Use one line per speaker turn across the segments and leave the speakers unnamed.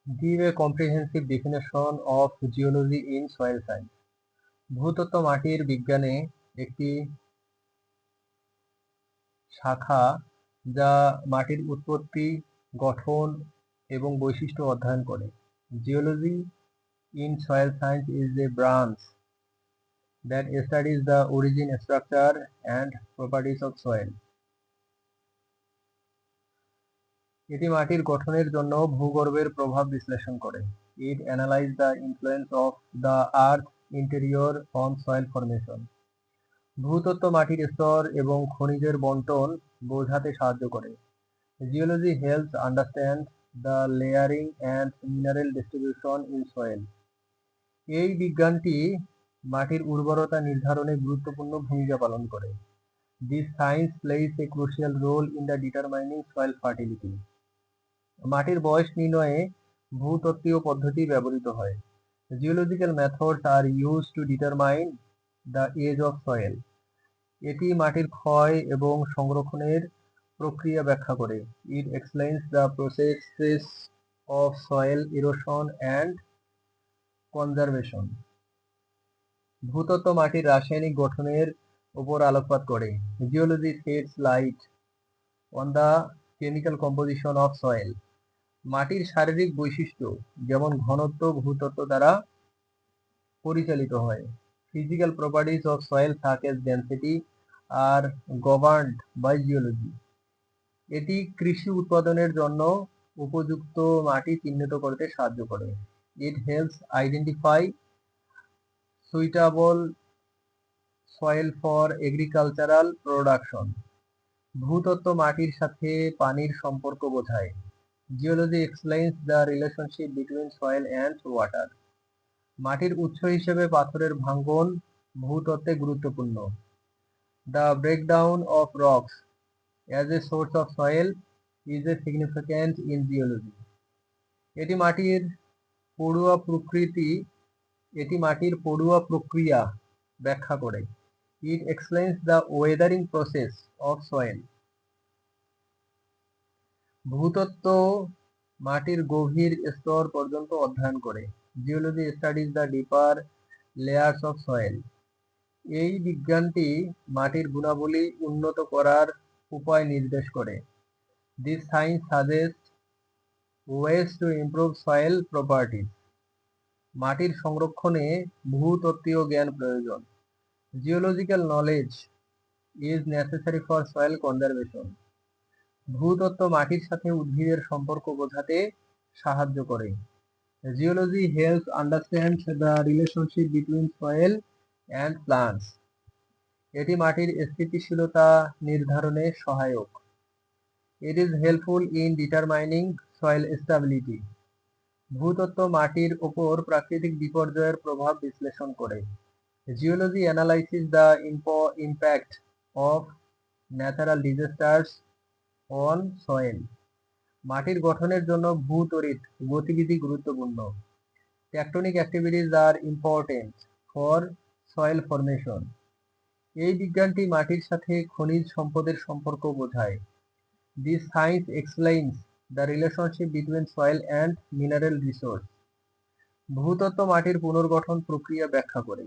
Give a comprehensive definition of geology in soil science. ভূতত্ত্ব মাটির বিজ্ঞানে একটি শাখা যা মাটির উৎপত্তি, গঠন এবং বৈশিষ্ট্য অধ্যয়ন করে। Geology in soil science is a branch that studies the origin, structure and properties of soil. এটি মাটির গঠনের জন্য ভূগর্ভের প্রভাব বিশ্লেষণ করে। It analyzes the influence of the earth interior on soil formation. ভূতত্ত্ব মাটির স্তর এবং খনিজের বণ্টন বোঝাতে সাহায্য করে। Geology helps understand the layering and mineral distribution in soil. এই বিজ্ঞানটি মাটির উর্বরতা নির্ধারণে গুরুত্বপূর্ণ ভূমিকা পালন করে। This science plays a crucial role in the determining soil fertility. মাটির বয়স নির্ণয়ে ভূতত্ত্বীয় পদ্ধতি ব্যবহৃত হয়। Geological methods are used to determine the age of soil. এটি মাটির ক্ষয় এবং সংরক্ষণের প্রক্রিয়া ব্যাখ্যা করে। It explains the processes of soil erosion and conservation. ভূতত্ত্ব মাটির রাসায়নিক গঠনের উপর আলোকপাত করে। Geology sheds light on the chemical composition of soil. মাটির শারীরিক বৈশিষ্ট্য যেমন ঘনত্ব ভূতত্ত্ব দ্বারা পরিচালিত হয়। Physical properties of soil such as density are governed by geology. এটি কৃষি উৎপাদনের জন্য উপযুক্ত মাটি চিহ্নিত করতে সাহায্য করে। It helps identify suitable soil for agricultural production. ভূতত্ত্ব মাটির সাথে পানির সম্পর্ক বোঝায়। Geology explains the relationship between soil and water. মাটির উৎস হিসেবে পাথরের ভাঙ্গন ভূতত্ত্বে গুরুত্বপূর্ণ। The breakdown of rocks as a source of soil is a significant in geology. এটি মাটির পড়ুয়া প্রক্রিয়া ব্যাখ্যা করে। It explains the weathering process of soil. ভূতত্ত্ব মাটির গভীর স্তর পর্যন্ত অধ্যয়ন করে। Geology studies the deeper layers of soil. এই বিজ্ঞানটি মাটির গুণাবলী উন্নত করার উপায় নির্দেশ করে। This science suggests ways to improve soil properties. মাটির সংরক্ষণে ভূতত্ত্বীয় জ্ঞান প্রয়োজন। Geological knowledge is necessary for soil conservation. ভূতত্ত্ব মাটির সাথে উদ্ভিদের সম্পর্ক বোঝাতে সাহায্য করে। Geology helps understand the relationship between soil and plants. এটি মাটির স্থিতিশীলতা নির্ধারণে সহায়ক। It is helpful in determining soil stability. ভূতত্ত্ব মাটির উপর প্রাকৃতিক বিপর্যয়ের প্রভাব বিশ্লেষণ করে। Geology analyzes the impact of natural disasters on soil. মাটির গঠনের জন্য ভূতড়িৎ গতিবিধি গুরুত্বপূর্ণ। Tectonic activities are important for soil formation. এই বিজ্ঞানটি মাটির সাথে খনিজ সম্পদের সম্পর্ক বোঝায়। This science explains the relationship between soil and mineral resource. ভূতত্ত্ব মাটির পুনর্গঠন প্রক্রিয়া ব্যাখ্যা করে।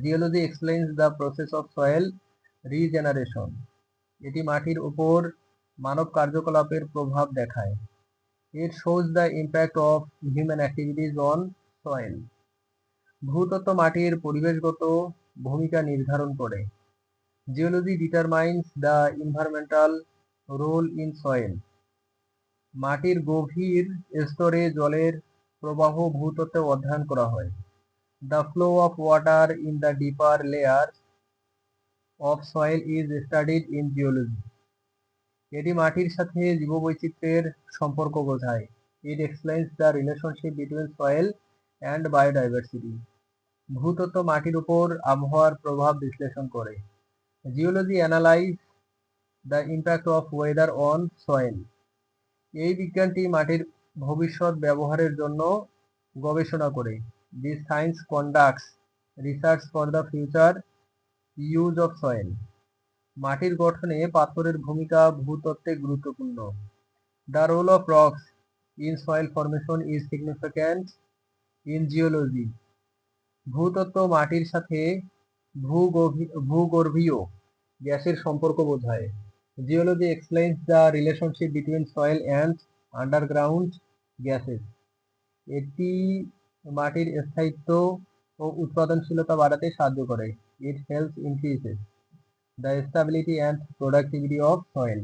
Geology explains the process of soil regeneration. এটি মাটির উপর মানব কার্যকলাপের প্রভাব দেখায়। It shows the impact of human activities on soil. ভূতত্ত্ব মাটির পরিবেশগত ভূমিকা নির্ধারণ করে। Geology determines the environmental role in soil. মাটির গভীর স্তরে জলের প্রবাহ ভূতত্ত্বে অধ্যয়ন করা হয়। The flow of water in the deeper layers of soil is studied in geology. এটি মাটির সাথে জীববৈচিত্র্যের সম্পর্ক বোঝায়। It explains the relationship between soil and biodiversity. ভূতত্ত্ব মাটির উপর আবহাওয়ার প্রভাব বিশ্লেষণ করে। Geology analyzes the impact of weather on soil. এই বিজ্ঞানটি মাটির ভবিষ্যৎ ব্যবহারের জন্য গবেষণা করে। This science conducts research for the future use of soil. মাটির গঠনে পাথরের ভূমিকা ভূতত্ত্বে গুরুত্বপূর্ণ। The role of rocks in soil formation is significant in geology. ভূতত্ত্ব মাটির সাথে ভূগর্ভীয় গ্যাসের সম্পর্ক বোঝায়। Geology explains the relationship between soil and underground gases. এটি মাটির স্থায়িত্ব ও উৎপাদনশীলতা বাড়াতে সাহায্য করে। It helps increases the stability and productivity of soil.